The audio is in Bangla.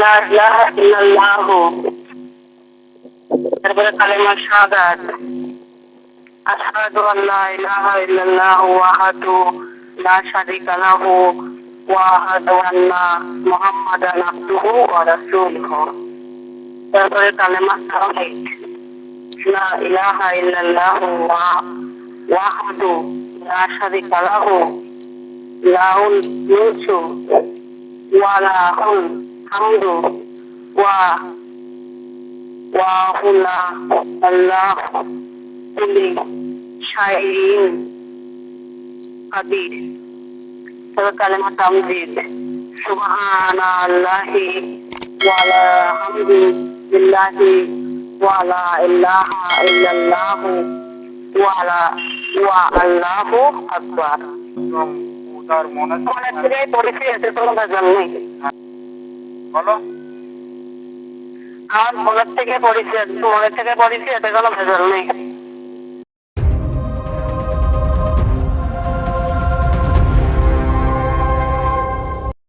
লা ইলাহা ইল্লাল্লাহ, তারপরে কালেমা শাহাদাত, আশহাদু আল্লা ইলাহা ইল্লাল্লাহ ওয়াহদাহু লা শারীকা লাহু ওয়া আশহাদু আন্না মুহাম্মাদান আবদুহু ওয়া রাসূলুহু। তারপরে কালেমা তাওহীদ, লা ইলাহা ইল্লাল্লাহ ওয়াহদাহু লা শারীকা লাহু লাহুল মুলকু ওয়া লাহুল হামদু ওয়া হুয়া আল্লাহু কুল্লি শাইইন কাদির। তারপর কালেমা তামজিদ, সুবহানাল্লাহি ওয়া লা হামদুলিল্লাহি ওয়া লা ইলাহা ইল্লাল্লাহু ওয়া আল্লাহু আকবার। তার মনে মনের থেকেই পড়েছি, এতে কোনো ভেজাল নেই। বলো আমার মনের থেকে পড়েছি, মনের থেকে পড়েছি, এতে কোনো ভেজাল নেই।